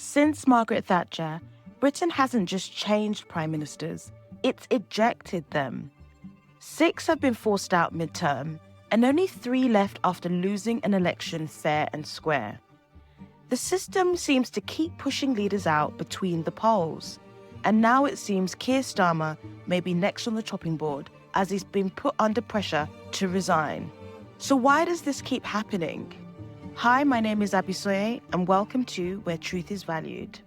Since Margaret Thatcher, Britain hasn't just changed prime ministers, it's ejected them. 6 have been forced out midterm, and only 3 left after losing an election fair and square. The system seems to keep pushing leaders out between the polls, and now it seems Keir Starmer may be next on the chopping board as he's been put under pressure to resign. So why does this keep happening? Hi, my name is Abisoye, and welcome to Where Truth is Valued.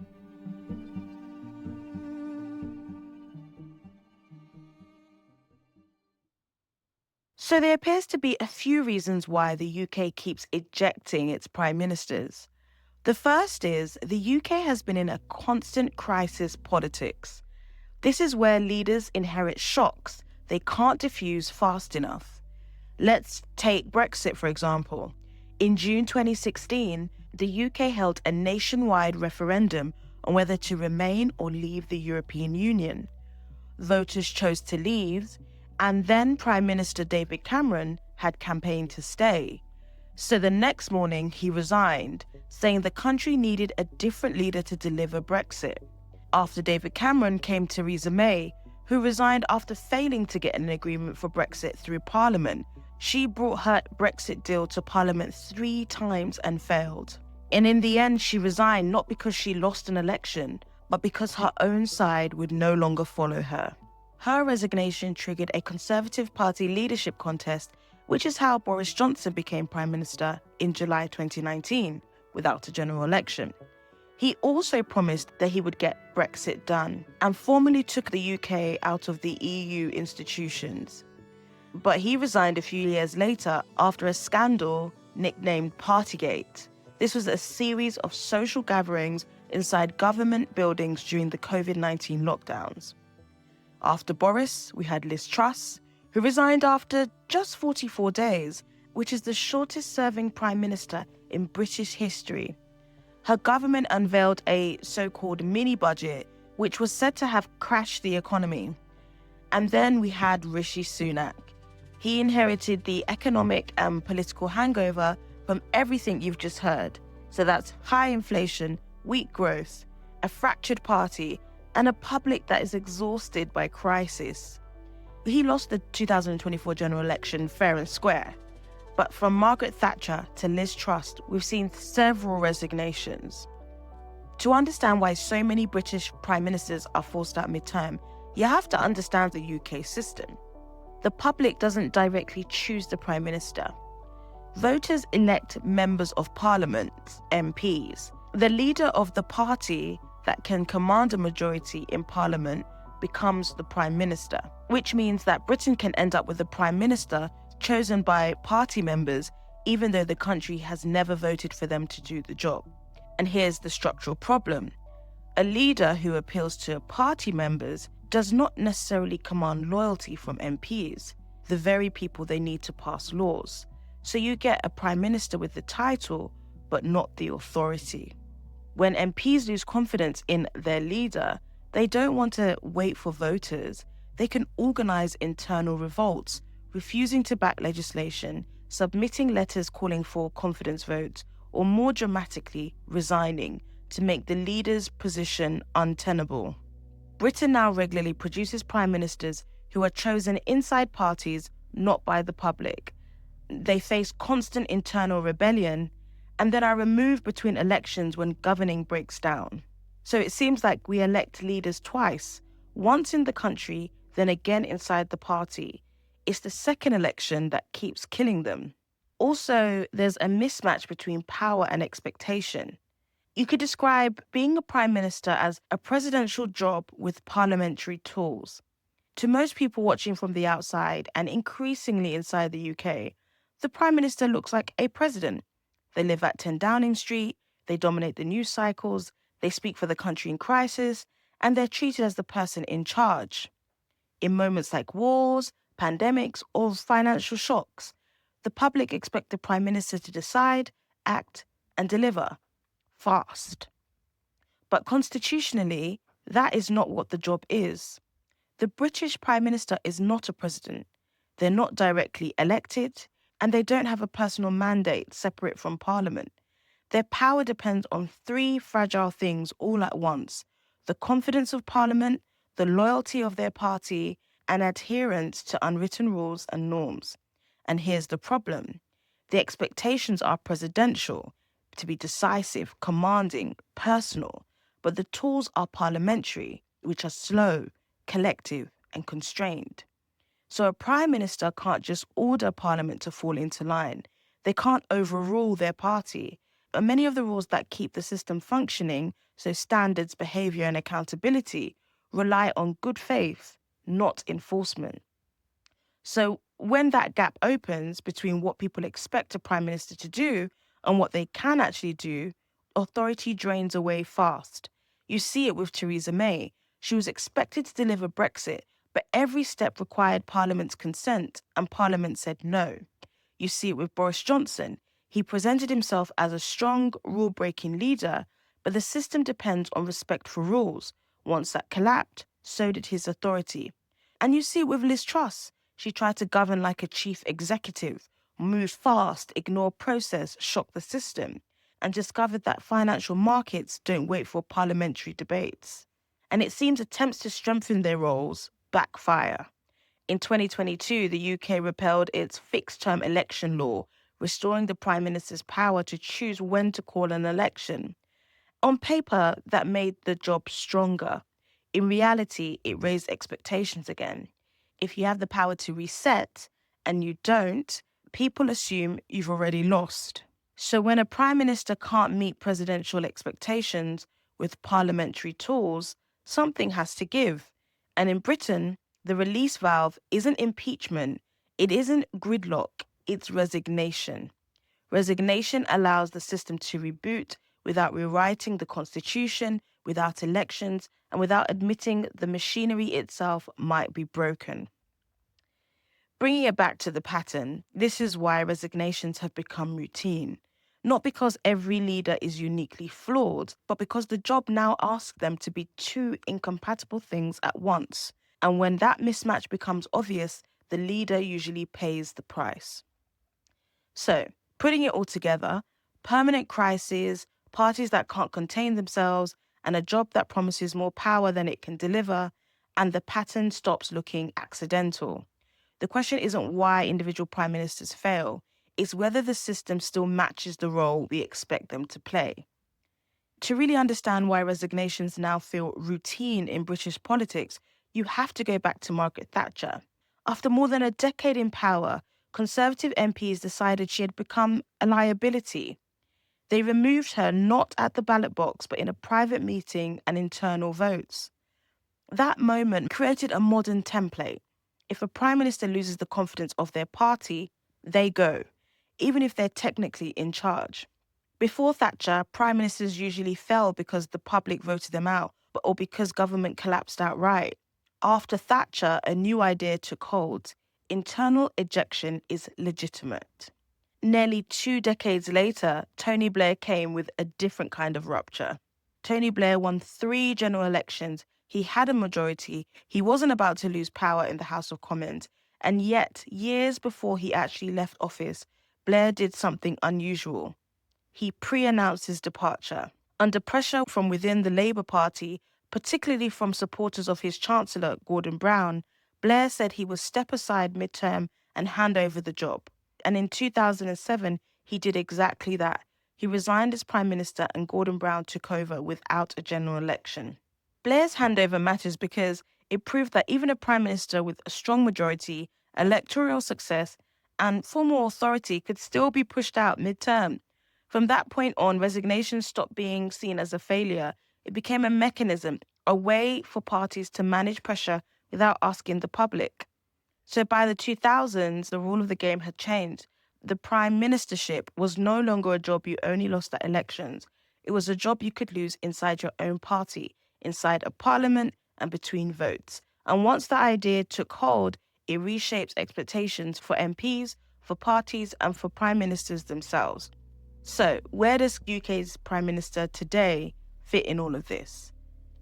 So there appears to be a few reasons why the UK keeps ejecting its prime ministers. The first is the UK has been in a constant crisis politics. This is where leaders inherit shocks they can't diffuse fast enough. Let's take Brexit, for example. In June 2016, the UK held a nationwide referendum on whether to remain or leave the European Union. Voters chose to leave, and then Prime Minister David Cameron had campaigned to stay. So the next morning, he resigned, saying the country needed a different leader to deliver Brexit. After David Cameron came Theresa May, who resigned after failing to get an agreement for Brexit through Parliament. She brought her Brexit deal to Parliament 3 times and failed. And in the end, she resigned not because she lost an election, but because her own side would no longer follow her. Her resignation triggered a Conservative Party leadership contest, which is how Boris Johnson became Prime Minister in July 2019, without a general election. He also promised that he would get Brexit done and formally took the UK out of the EU institutions. But he resigned a few years later after a scandal nicknamed Partygate. This was a series of social gatherings inside government buildings during the COVID-19 lockdowns. After Boris, we had Liz Truss, who resigned after just 44 days, which is the shortest-serving Prime Minister in British history. Her government unveiled a so-called mini-budget, which was said to have crashed the economy. And then we had Rishi Sunak. He inherited the economic and political hangover from everything you've just heard. So that's high inflation, weak growth, a fractured party, and a public that is exhausted by crisis. He lost the 2024 general election fair and square. But from Margaret Thatcher to Liz Truss, we've seen several resignations. To understand why so many British prime ministers are forced out midterm, you have to understand the UK system. The public doesn't directly choose the prime minister. Voters elect members of parliament, MPs. The leader of the party that can command a majority in parliament becomes the prime minister, which means that Britain can end up with a prime minister chosen by party members, even though the country has never voted for them to do the job. And here's the structural problem. A leader who appeals to party members does not necessarily command loyalty from MPs, the very people they need to pass laws. So you get a prime minister with the title, but not the authority. When MPs lose confidence in their leader, they don't want to wait for voters. They can organize internal revolts, refusing to back legislation, submitting letters calling for confidence votes, or more dramatically, resigning to make the leader's position untenable. Britain now regularly produces prime ministers who are chosen inside parties, not by the public. They face constant internal rebellion and then are removed between elections when governing breaks down. So it seems like we elect leaders twice, once in the country, then again inside the party. It's the second election that keeps killing them. Also, there's a mismatch between power and expectation. You could describe being a prime minister as a presidential job with parliamentary tools. To most people watching from the outside and increasingly inside the UK, the prime minister looks like a president. They live at 10 Downing Street, they dominate the news cycles, they speak for the country in crisis, and they're treated as the person in charge. In moments like wars, pandemics, or financial shocks, the public expect the prime minister to decide, act, and deliver fast. But constitutionally, that is not what the job is. The British prime minister is not a president. They're not directly elected, and they don't have a personal mandate separate from parliament. Their power depends on three fragile things all at once: the confidence of Parliament, the loyalty of their party, and adherence to unwritten rules and norms. And here's the problem: the expectations are presidential, to be decisive, commanding, personal, but the tools are parliamentary, which are slow, collective, and constrained. So a prime minister can't just order parliament to fall into line. They can't overrule their party. And many of the rules that keep the system functioning, so standards, behavior, and accountability, rely on good faith, not enforcement. So when that gap opens between what people expect a prime minister to do and what they can actually do, authority drains away fast. You see it with Theresa May. She was expected to deliver Brexit, but every step required Parliament's consent, and Parliament said no. You see it with Boris Johnson. He presented himself as a strong, rule-breaking leader, but the system depends on respect for rules. Once that collapsed, so did his authority. And you see it with Liz Truss. She tried to govern like a chief executive, move fast, ignore process, shock the system, and discovered that financial markets don't wait for parliamentary debates. And it seems attempts to strengthen their roles backfire. In 2022, the UK repealed its fixed-term election law, restoring the Prime Minister's power to choose when to call an election. On paper, that made the job stronger. In reality, it raised expectations again. If you have the power to reset and you don't, people assume you've already lost. So when a prime minister can't meet presidential expectations with parliamentary tools, something has to give. And in Britain, the release valve isn't impeachment, it isn't gridlock, it's resignation. Resignation allows the system to reboot without rewriting the constitution, without elections, and without admitting the machinery itself might be broken. Bringing it back to the pattern, this is why resignations have become routine. Not because every leader is uniquely flawed, but because the job now asks them to be two incompatible things at once. And when that mismatch becomes obvious, the leader usually pays the price. So, putting it all together, permanent crises, parties that can't contain themselves, and a job that promises more power than it can deliver, and the pattern stops looking accidental. The question isn't why individual prime ministers fail, it's whether the system still matches the role we expect them to play. To really understand why resignations now feel routine in British politics, you have to go back to Margaret Thatcher. After more than a decade in power, Conservative MPs decided she had become a liability. They removed her not at the ballot box, but in a private meeting and internal votes. That moment created a modern template. If a prime minister loses the confidence of their party, they go, even if they're technically in charge. Before Thatcher, prime ministers usually fell because the public voted them out, or because government collapsed outright. After Thatcher, a new idea took hold. Internal ejection is legitimate. Nearly 2 decades later, Tony Blair came with a different kind of rupture. Tony Blair won 3 general elections. He had a majority. He wasn't about to lose power in the House of Commons. And yet, years before he actually left office, Blair did something unusual. He pre-announced his departure. Under pressure from within the Labour Party, particularly from supporters of his Chancellor, Gordon Brown, Blair said he would step aside mid-term and hand over the job. And in 2007, he did exactly that. He resigned as Prime Minister and Gordon Brown took over without a general election. Blair's handover matters because it proved that even a Prime Minister with a strong majority, electoral success, and formal authority could still be pushed out mid-term. From that point on, resignation stopped being seen as a failure. It became a mechanism, a way for parties to manage pressure without asking the public. So by the 2000s, the rule of the game had changed. The prime ministership was no longer a job you only lost at elections. It was a job you could lose inside your own party, inside a parliament, and between votes. And once the idea took hold, it reshapes expectations for MPs, for parties, and for prime ministers themselves. So, where does UK's Prime Minister today fit in all of this?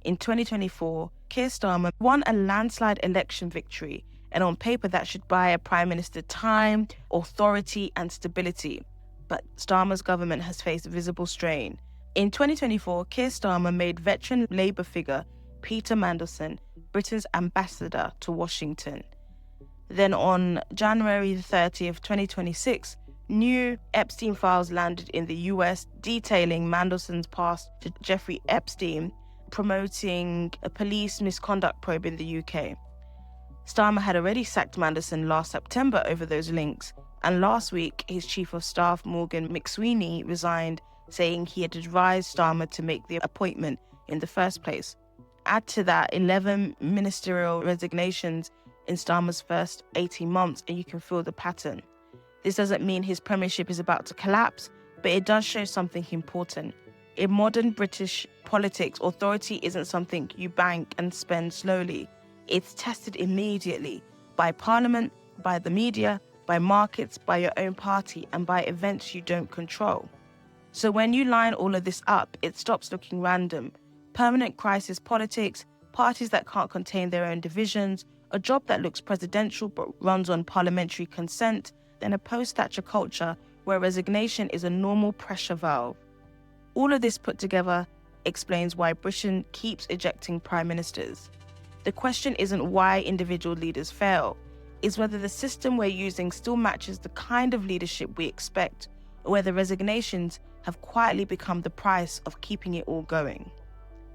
In 2024, Keir Starmer won a landslide election victory, and on paper that should buy a Prime Minister time, authority, and stability. but Starmer's government has faced visible strain. In 2024, Keir Starmer made veteran Labour figure Peter Mandelson Britain's ambassador to Washington. Then on January 30th, 2026, new Epstein files landed in the US detailing Mandelson's past to Jeffrey Epstein, promoting a police misconduct probe in the UK. Starmer had already sacked Mandelson last September over those links, and last week his chief of staff Morgan McSweeney resigned, saying he had advised Starmer to make the appointment in the first place. Add to that 11 ministerial resignations in Starmer's first 18 months and you can feel the pattern. This doesn't mean his premiership is about to collapse, but it does show something important. In modern British politics, authority isn't something you bank and spend slowly. It's tested immediately by Parliament, by the media, by markets, by your own party, and by events you don't control. So when you line all of this up, it stops looking random. Permanent crisis politics, parties that can't contain their own divisions, a job that looks presidential but runs on parliamentary consent, then a post-Thatcher culture where resignation is a normal pressure valve. All of this put together explains why Britain keeps ejecting prime ministers. The question isn't why individual leaders fail, it's whether the system we're using still matches the kind of leadership we expect, or whether resignations have quietly become the price of keeping it all going.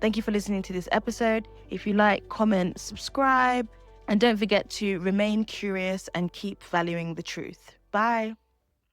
Thank you for listening to this episode. If you like, comment, subscribe, and don't forget to remain curious and keep valuing the truth. Bye.